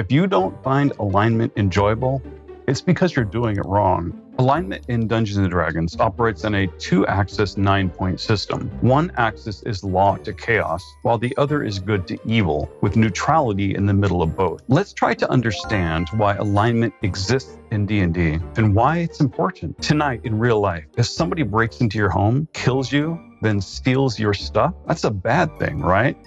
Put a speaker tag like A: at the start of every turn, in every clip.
A: If you don't find alignment enjoyable, it's because you're doing it wrong. Alignment in Dungeons & Dragons operates on a 2-axis 9-point system. One axis is law to chaos, while the other is good to evil, with neutrality in the middle of both. Let's try to understand why alignment exists in D&D and why it's important. Tonight, in real life, if somebody breaks into your home, kills you, then steals your stuff, that's a bad thing, right?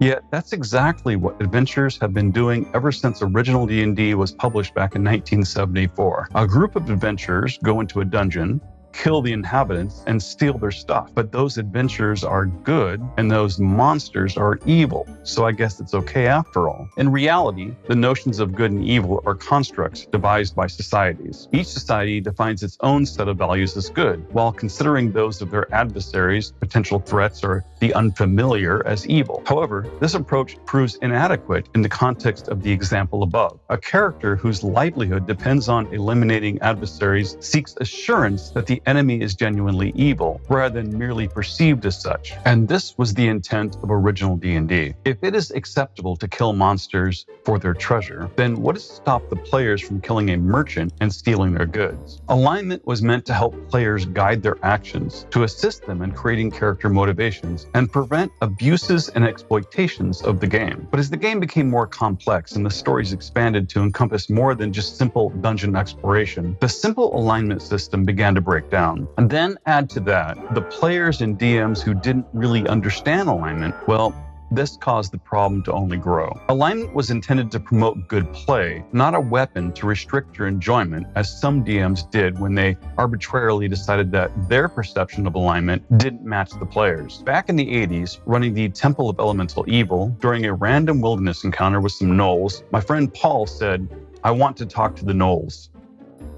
A: Yet that's exactly what adventurers have been doing ever since original D&D was published back in 1974. A group of adventurers go into a dungeon, kill the inhabitants, and steal their stuff. But those adventurers are good, and those monsters are evil. So I guess it's okay after all. In reality, the notions of good and evil are constructs devised by societies. Each society defines its own set of values as good, while considering those of their adversaries, potential threats, or the unfamiliar as evil. However, this approach proves inadequate in the context of the example above. A character whose livelihood depends on eliminating adversaries seeks assurance that the enemy is genuinely evil, rather than merely perceived as such. And this was the intent of original D&D. If it is acceptable to kill monsters for their treasure, then what is to stop the players from killing a merchant and stealing their goods? Alignment was meant to help players guide their actions, to assist them in creating character motivations, and prevent abuses and exploitations of the game. But as the game became more complex and the stories expanded to encompass more than just simple dungeon exploration, the simple alignment system began to break down. And then add to that the players and DMs who didn't really understand alignment, well, this caused the problem to only grow. Alignment was intended to promote good play, not a weapon to restrict your enjoyment, as some DMs did when they arbitrarily decided that their perception of alignment didn't match the players. Back in the 80s, running the Temple of Elemental Evil, during a random wilderness encounter with some gnolls, my friend Paul said, "I want to talk to the gnolls."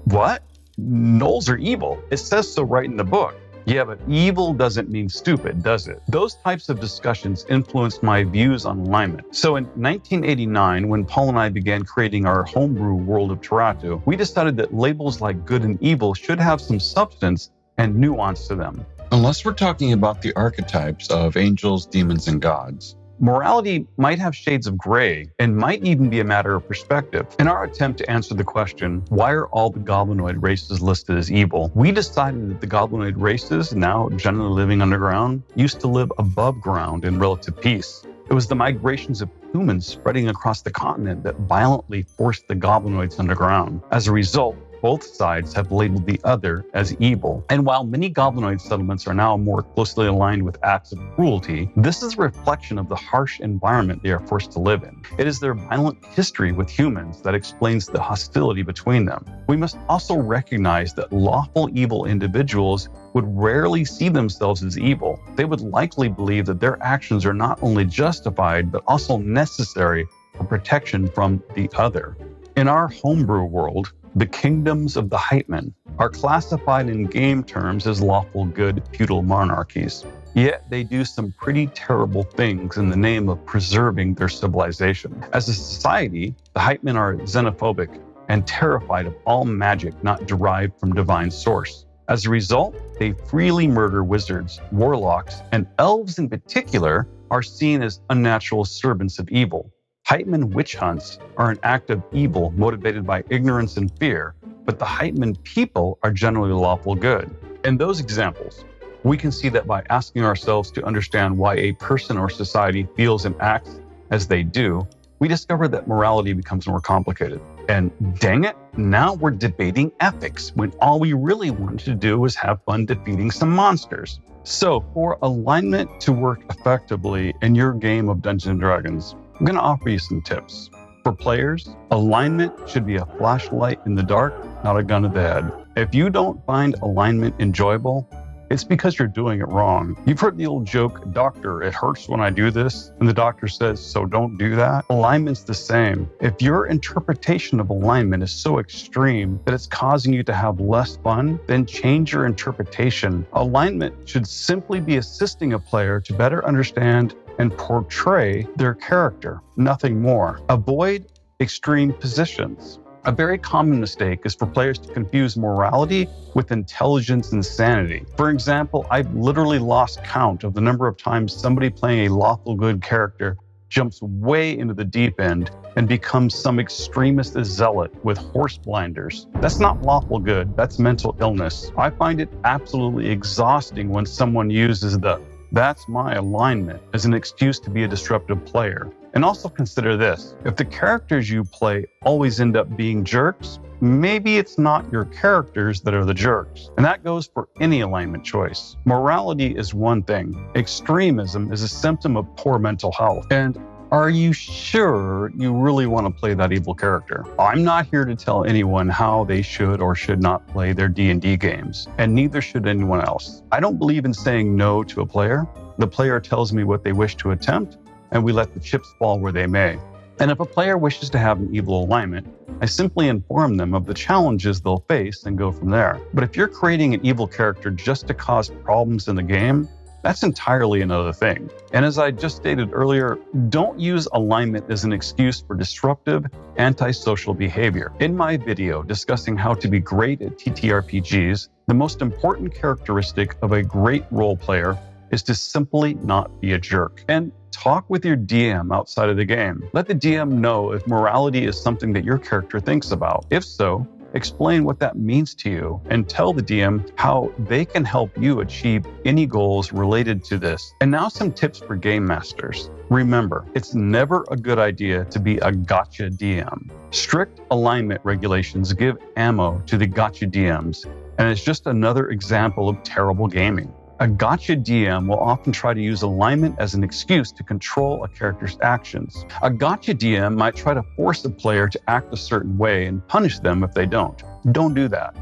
A: What? Gnolls are evil. It says so right in the book. Yeah, but evil doesn't mean stupid, does it? Those types of discussions influenced my views on alignment. So in 1989, when Paul and I began creating our homebrew world of Taratu, we decided that labels like good and evil should have some substance and nuance to them. Unless we're talking about the archetypes of angels, demons, and gods, morality might have shades of gray and might even be a matter of perspective. In our attempt to answer the question, why are all the goblinoid races listed as evil? We decided that the goblinoid races, now generally living underground, used to live above ground in relative peace. It was the migrations of humans spreading across the continent that violently forced the goblinoids underground. As a result, both sides have labeled the other as evil. And while many goblinoid settlements are now more closely aligned with acts of cruelty, this is a reflection of the harsh environment they are forced to live in. It is their violent history with humans that explains the hostility between them. We must also recognize that lawful evil individuals would rarely see themselves as evil. They would likely believe that their actions are not only justified, but also necessary for protection from the other. In our homebrew world, the kingdoms of the Hypemen are classified in game terms as lawful good feudal monarchies. Yet they do some pretty terrible things in the name of preserving their civilization. As a society, the Hypemen are xenophobic and terrified of all magic not derived from divine source. As a result, they freely murder wizards, warlocks, and elves in particular are seen as unnatural servants of evil. Hypeman witch hunts are an act of evil motivated by ignorance and fear, but the Hypeman people are generally lawful good. In those examples, we can see that by asking ourselves to understand why a person or society feels and acts as they do, we discover that morality becomes more complicated. And dang it, now we're debating ethics when all we really wanted to do was have fun defeating some monsters. So for alignment to work effectively in your game of Dungeons & Dragons, I'm going to offer you some tips. For players, alignment should be a flashlight in the dark, not a gun to the head. If you don't find alignment enjoyable, it's because you're doing it wrong. You've heard the old joke, "Doctor, it hurts when I do this," and the doctor says, "So don't do that." Alignment's the same. If your interpretation of alignment is so extreme that it's causing you to have less fun, then change your interpretation. Alignment should simply be assisting a player to better understand and portray their character, nothing more. Avoid extreme positions. A very common mistake is for players to confuse morality with intelligence and sanity. For example, I've literally lost count of the number of times somebody playing a lawful good character jumps way into the deep end and becomes some extremist zealot with horse blinders. That's not lawful good, that's mental illness. I find it absolutely exhausting when someone uses the "that's my alignment" as an excuse to be a disruptive player. And also consider this: if the characters you play always end up being jerks, maybe it's not your characters that are the jerks. And that goes for any alignment choice. Morality is one thing. Extremism is a symptom of poor mental health. And are you sure you really want to play that evil character? I'm not here to tell anyone how they should or should not play their D&D games, and neither should anyone else. I don't believe in saying no to a player. The player tells me what they wish to attempt, and we let the chips fall where they may. And if a player wishes to have an evil alignment, I simply inform them of the challenges they'll face and go from there. But if you're creating an evil character just to cause problems in the game, that's entirely another thing. And as I just stated earlier, don't use alignment as an excuse for disruptive, antisocial behavior. In my video discussing how to be great at TTRPGs, the most important characteristic of a great role player is to simply not be a jerk. And talk with your DM outside of the game. Let the DM know if morality is something that your character thinks about. If so, explain what that means to you and tell the DM how they can help you achieve any goals related to this. And now some tips for game masters. Remember, it's never a good idea to be a gotcha DM. Strict alignment regulations give ammo to the gotcha DMs, and it's just another example of terrible gaming. A gotcha DM will often try to use alignment as an excuse to control a character's actions. A gotcha DM might try to force a player to act a certain way and punish them if they don't. Don't do that.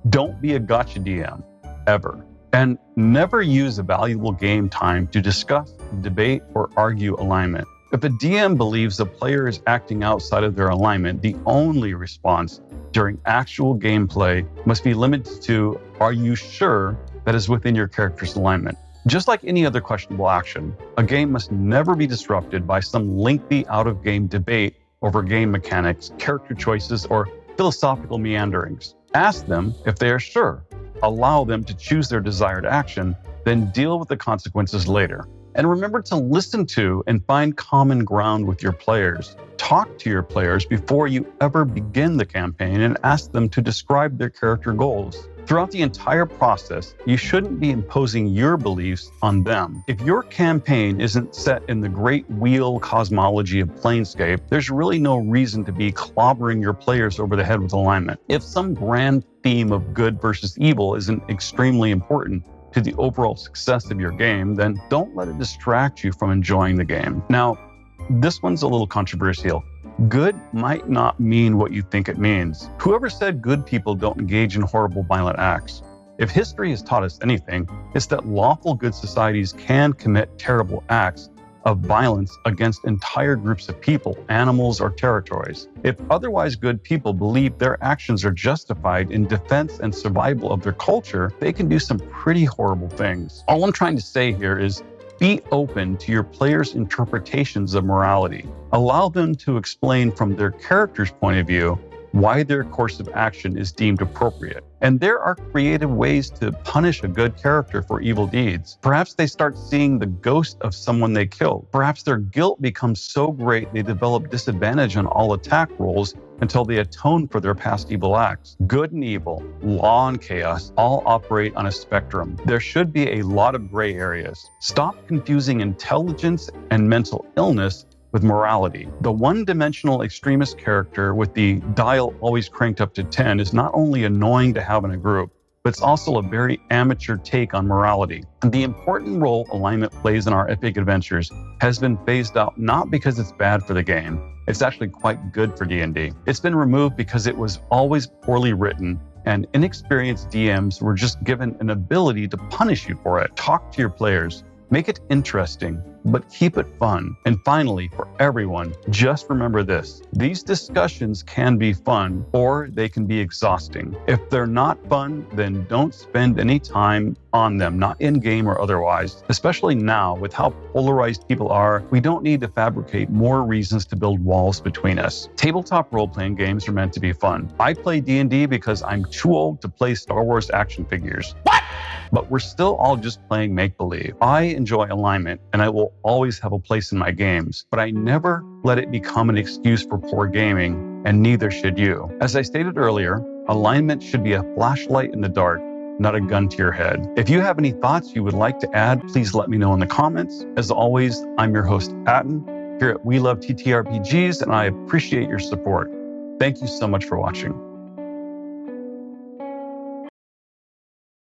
A: Don't be a gotcha DM, ever. And never use a valuable game time to discuss, debate, or argue alignment. If a DM believes a player is acting outside of their alignment, the only response during actual gameplay must be limited to, "Are you sure that is within your character's alignment?" Just like any other questionable action, a game must never be disrupted by some lengthy out-of-game debate over game mechanics, character choices, or philosophical meanderings. Ask them if they are sure. Allow them to choose their desired action, then deal with the consequences later. And remember to listen to and find common ground with your players. Talk to your players before you ever begin the campaign and ask them to describe their character goals. Throughout the entire process, you shouldn't be imposing your beliefs on them. If your campaign isn't set in the great wheel cosmology of Planescape, there's really no reason to be clobbering your players over the head with alignment. If some grand theme of good versus evil isn't extremely important to the overall success of your game, then don't let it distract you from enjoying the game. Now, this one's a little controversial. Good might not mean what you think it means. Whoever said good people don't engage in horrible, violent acts? If history has taught us anything, it's that lawful good societies can commit terrible acts of violence against entire groups of people, animals, or territories. If otherwise good people believe their actions are justified in defense and survival of their culture, they can do some pretty horrible things. All I'm trying to say here is, be open to your players' interpretations of morality. Allow them to explain from their character's point of view why their course of action is deemed appropriate. And there are creative ways to punish a good character for evil deeds. Perhaps they start seeing the ghost of someone they killed. Perhaps their guilt becomes so great they develop disadvantage on all attack rolls until they atone for their past evil acts. Good and evil, law and chaos, all operate on a spectrum. There should be a lot of gray areas. Stop confusing intelligence and mental illness with morality. The one-dimensional extremist character with the dial always cranked up to 10 is not only annoying to have in a group, but it's also a very amateur take on morality. And the important role alignment plays in our epic adventures has been phased out not because it's bad for the game. It's actually quite good for D&D. It's been removed because it was always poorly written, and inexperienced DMs were just given an ability to punish you for it. Talk to your players. Make it interesting, but keep it fun. And finally, for everyone, just remember this. These discussions can be fun, or they can be exhausting. If they're not fun, then don't spend any time on them, not in-game or otherwise. Especially now, with how polarized people are, we don't need to fabricate more reasons to build walls between us. Tabletop role-playing games are meant to be fun. I play D&D because I'm too old to play Star Wars action figures. What? But we're still all just playing make-believe. I enjoy alignment, and I will always have a place in my games, but I never let it become an excuse for poor gaming, and neither should you. As I stated earlier, alignment should be a flashlight in the dark, not a gun to your head. If you have any thoughts you would like to add, please let me know in the comments. As always, I'm your host, Patton, here at We Love TTRPGs, and I appreciate your support. Thank you so much for watching.